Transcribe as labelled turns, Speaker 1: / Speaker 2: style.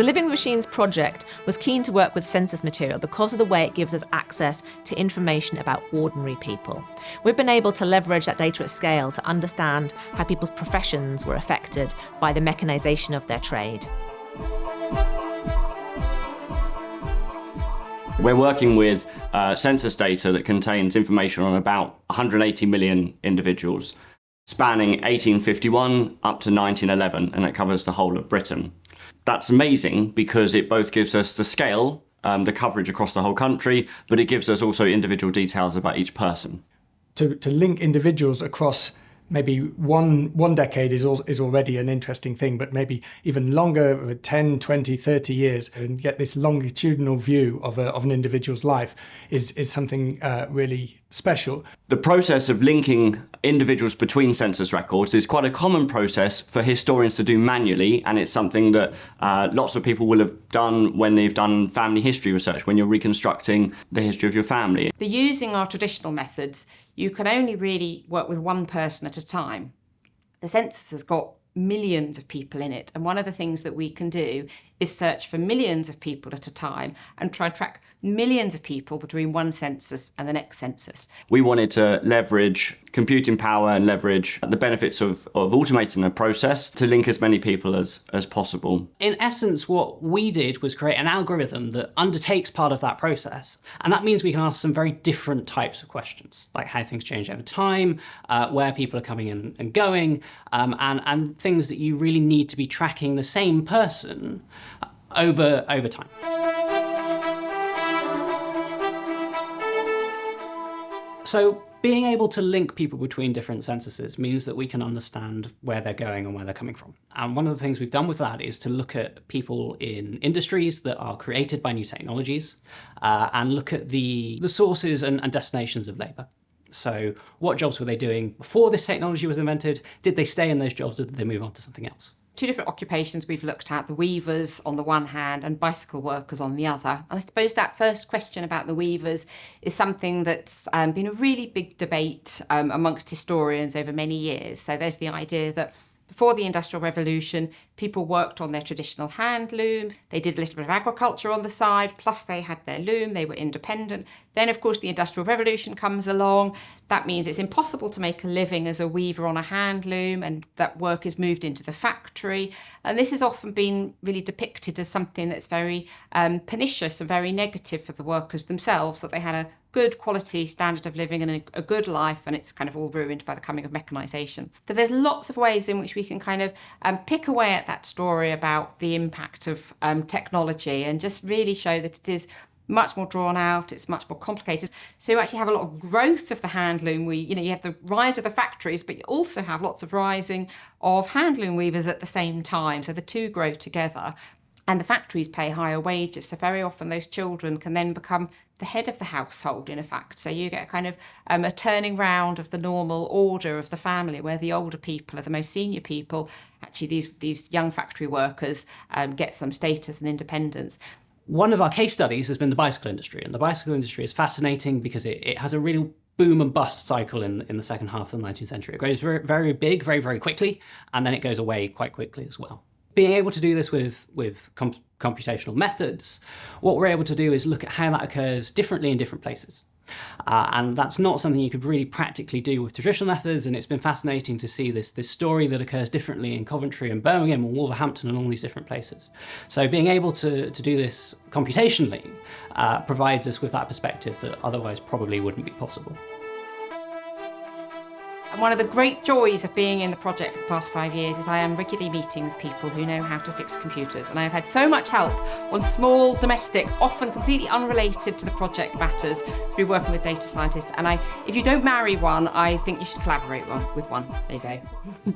Speaker 1: The Living with Machines project was keen to work with census material because of the way it gives us access to information about ordinary people. We've been able to leverage that data at scale to understand how people's professions were affected by the mechanisation of their trade.
Speaker 2: We're working with census data that contains information on about 180 million individuals, spanning 1851 up to 1911, and it covers the whole of Britain. That's amazing because it both gives us the scale, the coverage across the whole country, but it gives us also individual details about each person.
Speaker 3: To link individuals across maybe one decade is already an interesting thing, but maybe even longer, 10, 20, 30 years, and get this longitudinal view of an individual's life is something really special.
Speaker 2: The process of linking individuals between census records is quite a common process for historians to do manually, and it's something that lots of people will have done when they've done family history research, when you're reconstructing the history of your family.
Speaker 4: But using our traditional methods, you can only really work with one person at a time. The census has got millions of people in it, and one of the things that we can do is search for millions of people at a time and try and track millions of people between one census and the next census.
Speaker 2: We wanted to leverage computing power and leverage the benefits of automating the process to link as many people as possible.
Speaker 5: In essence, what we did was create an algorithm that undertakes part of that process, and that means we can ask some very different types of questions, like how things change over time, where people are coming in and going, and things that you really need to be tracking the same person over time. So being able to link people between different censuses means that we can understand where they're going and where they're coming from. And one of the things we've done with that is to look at people in industries that are created by new technologies and look at the sources and destinations of labour. So what jobs were they doing before this technology was invented? Did they stay in those jobs or did they move on to something else?
Speaker 4: Two different occupations we've looked at, the weavers on the one hand and bicycle workers on the other. And I suppose that first question about the weavers is something that's been a really big debate amongst historians over many years. So there's the idea that before the Industrial Revolution, people worked on their traditional hand looms. They did a little bit of agriculture on the side, plus they had their loom, they were independent. Then, of course, the Industrial Revolution comes along. That means it's impossible to make a living as a weaver on a hand loom, and that work is moved into the factory. And this has often been really depicted as something that's very pernicious and very negative for the workers themselves, that they had a good quality standard of living and a good life, and it's kind of all ruined by the coming of mechanisation. So there's lots of ways in which we can kind of pick away at that story about the impact of technology and just really show that it is much more drawn out, it's much more complicated. So you actually have a lot of growth of the handloom. You have the rise of the factories, but you also have lots of rising of handloom weavers at the same time. So the two grow together. And the factories pay higher wages, so very often those children can then become the head of the household, in effect. So you get a kind of a turning round of the normal order of the family, where the older people are the most senior people. Actually, these young factory workers get some status and independence.
Speaker 5: One of our case studies has been the bicycle industry, and the bicycle industry is fascinating because it has a real boom and bust cycle in the second half of the 19th century. It goes very, very big, very, very quickly, and then it goes away quite quickly as well. Being able to do this with computational methods, what we're able to do is look at how that occurs differently in different places. And that's not something you could really practically do with traditional methods, and it's been fascinating to see this story that occurs differently in Coventry and Birmingham and Wolverhampton and all these different places. So being able to do this computationally provides us with that perspective that otherwise probably wouldn't be possible.
Speaker 4: And one of the great joys of being in the project for the past 5 years is I am regularly meeting with people who know how to fix computers. And I've had so much help on small, domestic, often completely unrelated to the project matters through working with data scientists. And if you don't marry one, I think you should collaborate with one. There you go.